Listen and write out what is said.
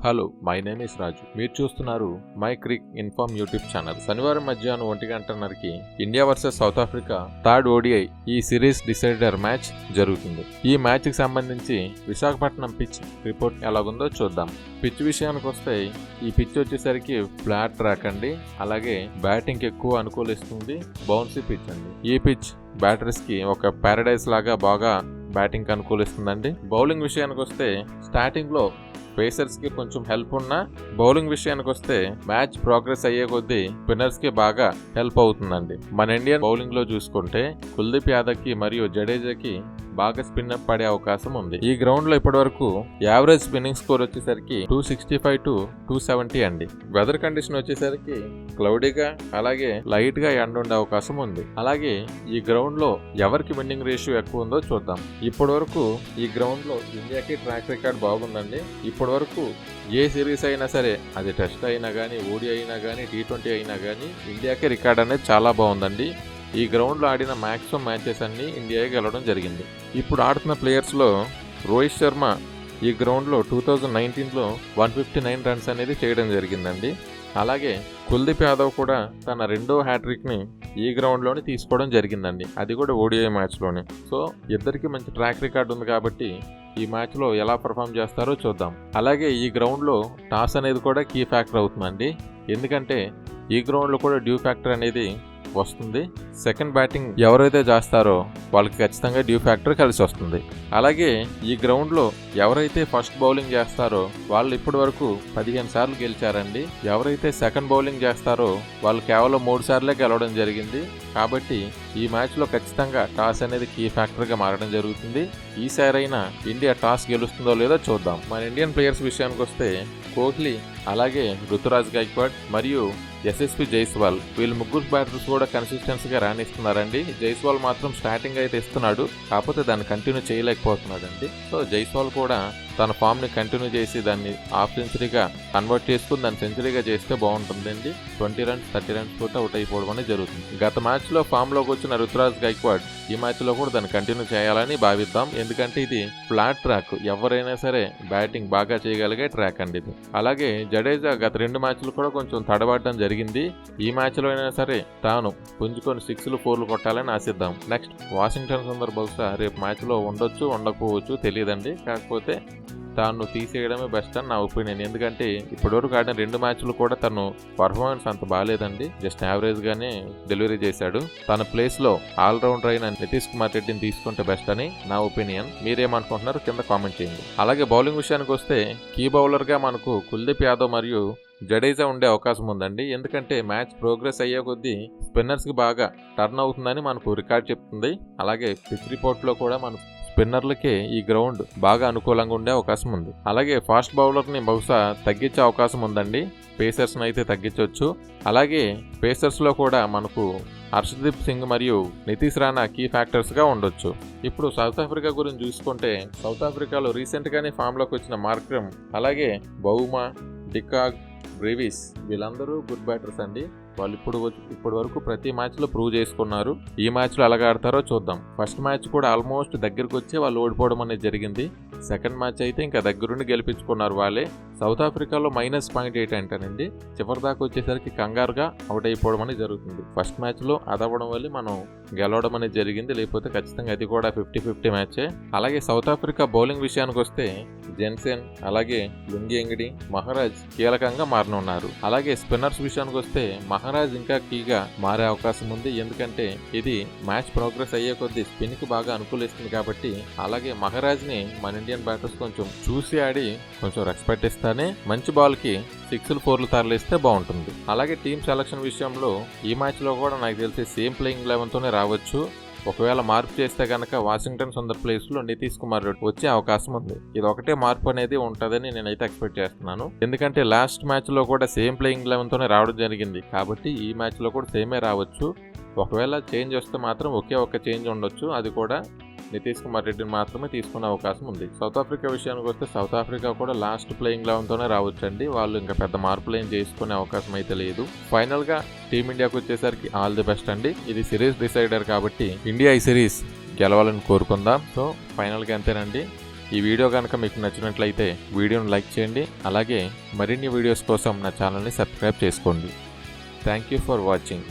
Hello, my name is Raju. మీరు చూస్తున్నారు my crick inform YouTube channel. శనివారం మధ్యాహ్నం 1:30కి India versus South Africa third ODI ఈ సిరీస్ డిసైడర్ మ్యాచ్ జరుగుతుంది. ఈ మ్యాచ్ కి సంబంధించి విశాఖపట్నం పిచ్ రిపోర్ట్ ఎలాగుందో చూద్దాం. పిచ్ విషయానికి వస్తే ఈ పిచ్ వచ్చేసరికి ఫ్లాట్ ట్రాక్ అండి. అలాగే బ్యాటింగ్ ఎక్కువ అనుకూలిస్తుంది. బౌన్సీ పిచ్ అండి. ఈ పిచ్ బ్యాటర్స్ కి ఒక పారడైజ్ లాగా బాగా బ్యాటింగ్ అనుకూలిస్తుందండి. బౌలింగ్ విషయానికి వస్తే స్టార్టింగ్ లో పేసర్స్ కి కొంచెం హెల్ప్ ఉన్నా బౌలింగ్ విషయానికి వస్తే మ్యాచ్ ప్రోగ్రెస్ అయ్యే కొద్దీ స్పిన్నర్స్ కి బాగా హెల్ప్ అవుతుందండి. మన ఇండియన్ బౌలింగ్ లో చూసుకుంటే కుల్దీప్ యాదవ్ కి మరియు జడేజాకి బాగా స్పిన్ అప్ పడే అవకాశం ఉంది. ఈ గ్రౌండ్ లో ఇప్పటి వరకు యావరేజ్ స్పిన్నింగ్ స్కోర్ వచ్చేసరికి 265 to 270 అండి. వెదర్ కండిషన్ వచ్చేసరికి క్లౌడీగా అలాగే లైట్ గా ఎండ ఉండే అవకాశం ఉంది. అలాగే ఈ గ్రౌండ్ లో ఎవరికి విన్నింగ్ రేషియో ఎక్కువ ఉందో చూద్దాం. ఇప్పటి వరకు ఈ గ్రౌండ్ లో ఇండియాకి ట్రాక్ రికార్డ్ బాగుందండి. ఇప్పటి వరకు ఏ సిరీస్ అయినా సరే, అది టెస్ట్ అయినా కానీ, ఓడి అయినా కానీ, T20 అయినా కానీ ఇండియాకి రికార్డ్ అనేది చాలా బాగుందండి. ఈ గ్రౌండ్లో ఆడిన మ్యాక్సిమం మ్యాచెస్ అన్నీ ఇండియాకి గెలవడం జరిగింది. ఇప్పుడు ఆడుతున్న ప్లేయర్స్లో రోహిత్ శర్మ ఈ గ్రౌండ్లో 2019లో 159 రన్స్ అనేది చేయడం జరిగిందండి. అలాగే కుల్దీప్ యాదవ్ కూడా తన రెండో హ్యాట్రిక్ని ఈ గ్రౌండ్లోనే తీసుకోవడం జరిగిందండి. అది కూడా ఓడిఐ మ్యాచ్లోనే. సో ఇద్దరికి మంచి ట్రాక్ రికార్డ్ ఉంది కాబట్టి ఈ మ్యాచ్లో ఎలా పర్ఫామ్ చేస్తారో చూద్దాం. అలాగే ఈ గ్రౌండ్లో టాస్ అనేది కూడా కీ ఫ్యాక్టర్ అవుతుందండి. ఎందుకంటే ఈ గ్రౌండ్లో కూడా డ్యూ ఫ్యాక్టర్ అనేది వస్తుంది. సెకండ్ బ్యాటింగ్ ఎవరైతే చేస్తారో వాళ్ళకి ఖచ్చితంగా డ్యూ ఫ్యాక్టర్ కలిసి వస్తుంది. అలాగే ఈ గ్రౌండ్లో ఎవరైతే ఫస్ట్ బౌలింగ్ చేస్తారో వాళ్ళు ఇప్పటి వరకు 15 సార్లు గెలిచారండి. ఎవరైతే సెకండ్ బౌలింగ్ చేస్తారో వాళ్ళు కేవలం 3 సార్లే గెలవడం జరిగింది. కాబట్టి ఈ మ్యాచ్లో ఖచ్చితంగా టాస్ అనేది కీ ఫ్యాక్టర్గా మారడం జరుగుతుంది. ఈసారైనా ఇండియా టాస్ గెలుస్తుందో లేదో చూద్దాం. మన ఇండియన్ ప్లేయర్స్ విషయానికి వస్తే కోహ్లీ, అలాగే రుతురాజ్ గైక్వాడ్ మరియు యశస్వి జైస్వాల్, వీళ్ళు ముగ్గురు బ్యాటర్స్ కూడా కన్సిస్టెన్సీగా రాణిస్తున్నారండి. జైస్వాల్ మాత్రం స్టార్టింగ్ అయితే ఇస్తున్నాడు, కాకపోతే దాన్ని కంటిన్యూ చేయలేకపోతున్నాడండి. సో జైస్వాల్ కూడా తన ఫామ్ ని కంటిన్యూ చేసి దాన్ని హాఫ్ సెంచరీగా కన్వర్ట్ చేసుకుని దాన్ని సెంచరీగా చేస్తే బాగుంటుందండి. 20 runs 30 runs తోటి అవుట్ అయిపోవడం అనేది జరుగుతుంది. గత మ్యాచ్ లో ఫామ్ లోకి వచ్చిన రుతురాజ్ గైక్వాడ్ ఈ మ్యాచ్ లో కూడా దాన్ని కంటిన్యూ చేయాలని భావిద్దాం. ఎందుకంటే ఇది ఫ్లాట్ ట్రాక్, ఎవరైనా సరే బ్యాటింగ్ బాగా చేయగలిగే ట్రాక్ అండి ఇది. అలాగే జడేజా గత 2 మ్యాచ్లు కూడా కొంచెం తడబడడం జరిగింది. ఈ మ్యాచ్ లో అయినా సరే తాను పుంజుకొని 6లు 4లు కొట్టాలని ఆశిద్దాం. నెక్స్ట్ వాషింగ్టన్ సుందర్ బహుశా రేపు మ్యాచ్ లో ఉండొచ్చు ఉండకపోవచ్చు తెలియదండి. కాకపోతే తాను తీసేయడమే బెస్ట్ అని నా ఒపీనియన్. ఎందుకంటే ఇప్పటివరకు ఆడిన 2 మ్యాచ్లు కూడా తను పర్ఫార్మెన్స్ అంత బాగాలేదండి. జస్ట్ యావరేజ్ గానే డెలివరీ చేశాడు. తన ప్లేస్ లో ఆల్రౌండర్ అయిన నితీష్ కుమార్ రెడ్డిని తీసుకుంటే బెస్ట్ అని నా ఒపీనియన్. మీరేమనుకుంటున్నారు కింద కామెంట్ చేయండి. అలాగే బౌలింగ్ విషయానికి వస్తే కీ బౌలర్ గా మనకు కుల్దీప్ యాదవ్ మరియు జడేజా ఉండే అవకాశం ఉందండి. ఎందుకంటే మ్యాచ్ ప్రోగ్రెస్ అయ్యే కొద్దీ స్పిన్నర్స్ కి బాగా టర్న్ అవుతుందని మనకు రికార్డ్ చెప్తుంది. అలాగే పిచ్ రిపోర్ట్ లో కూడా మనకు స్పిన్నర్లకే ఈ గ్రౌండ్ బాగా అనుకూలంగా ఉండే అవకాశం ఉంది. అలాగే ఫాస్ట్ బౌలర్ని బహుశా తగ్గించే అవకాశం ఉందండి. పేసర్స్ని అయితే తగ్గించవచ్చు. అలాగే పేసర్స్లో కూడా మనకు హర్షదీప్ సింగ్ మరియు నితీష్ రాణా కీ ఫ్యాక్టర్స్గా ఉండొచ్చు. ఇప్పుడు సౌత్ ఆఫ్రికా గురించి చూసుకుంటే సౌత్ ఆఫ్రికాలో రీసెంట్గానే ఫామ్లోకి వచ్చిన మార్క్రమ్, అలాగే బౌమా, డికాక్, బ్రేవిస్ వీళ్ళందరూ గుడ్ బ్యాటర్స్ అండి. వాళ్ళు ఇప్పటి వరకు ప్రతి మ్యాచ్లో ప్రూవ్ చేసుకున్నారు. ఈ మ్యాచ్లో ఎలాగ ఆడతారో చూద్దాం. ఫస్ట్ మ్యాచ్ కూడా ఆల్మోస్ట్ దగ్గరకు వచ్చి వాళ్ళు ఓడిపోవడం అనేది జరిగింది. సెకండ్ మ్యాచ్ అయితే ఇంకా దగ్గరుండి గెలిపించుకున్నారు వాళ్ళే. సౌత్ ఆఫ్రికాలో -0.8 అంటానండి. చివరి దాకా వచ్చేసరికి కంగారుగా అవుట్ అయిపోవడం అనేది జరుగుతుంది. ఫస్ట్ మ్యాచ్లో అదవ్వడం వల్ల మనం గెలవడం అనేది జరిగింది. లేకపోతే ఖచ్చితంగా అది కూడా 50-50 మ్యాచే. అలాగే సౌత్ ఆఫ్రికా బౌలింగ్ విషయానికి వస్తే జెన్సెన్, అలాగే లుంగి ఎంగిడి, మహారాజ్ కీలకంగా మారనున్నారు. అలాగే స్పిన్నర్స్ విషయానికి వస్తే మహారాజ్ ఇంకా కీగా మారే అవకాశం ఉంది. ఎందుకంటే ఇది మ్యాచ్ ప్రోగ్రెస్ అయ్యే కొద్దీ స్పిన్ కి బాగా అనుకూలిస్తుంది కాబట్టి. అలాగే మహారాజ్ ని మన ఇండియన్ బ్యాటర్స్ కొంచెం చూసి ఆడి కొంచెం రెస్పెక్ట్ ఇస్తానే మంచి బాల్ కి 6లు 4లు తరలిస్తే బాగుంటుంది. అలాగే టీమ్ సెలక్షన్ విషయంలో ఈ మ్యాచ్ లో కూడా నాకు తెలిసి సేమ్ ప్లేయింగ్ 11 తోనే రావచ్చు. ఒకవేళ మార్పు చేస్తే కనుక వాషింగ్టన్ సుందర్ ప్లేస్ లో నితీష్ కుమార్ రెడ్డి వచ్చే అవకాశం ఉంది. ఇది ఒకటే మార్పు అనేది ఉంటుందని నేనైతే ఎక్స్పెక్ట్ చేస్తున్నాను. ఎందుకంటే లాస్ట్ మ్యాచ్ లో కూడా సేమ్ ప్లేయింగ్ 11 తోనే రావడం జరిగింది కాబట్టి ఈ మ్యాచ్ లో కూడా సేమే రావచ్చు. ఒకవేళ చేంజ్ వస్తే మాత్రం ఒకే ఒక చేంజ్ ఉండొచ్చు. అది కూడా నితీష్ కుమార్ రెడ్డిని మాత్రమే తీసుకునే అవకాశం ఉంది. సౌత్ ఆఫ్రికా విషయానికి వస్తే సౌత్ ఆఫ్రికా కూడా లాస్ట్ ప్లేయింగ్ 11 తోనే రావచ్చండి. వాళ్ళు ఇంకా పెద్ద మార్పులు ఏం చేసుకునే అవకాశం అయితే లేదు. ఫైనల్ గా టీమిండియాకు వచ్చేసరికి ఆల్ ది బెస్ట్ అండి. ఇది సిరీస్ డిసైడర్ కాబట్టి ఇండియా ఈ సిరీస్ గెలవాలని కోరుకుందాం. సో ఫైనల్ గా అంతేనండి. ఈ వీడియో కనుక మీకు నచ్చినట్లయితే వీడియోను లైక్ చేయండి. అలాగే మరిన్ని వీడియోస్ కోసం నా ఛానల్ని సబ్స్క్రైబ్ చేసుకోండి. Thank you for watching.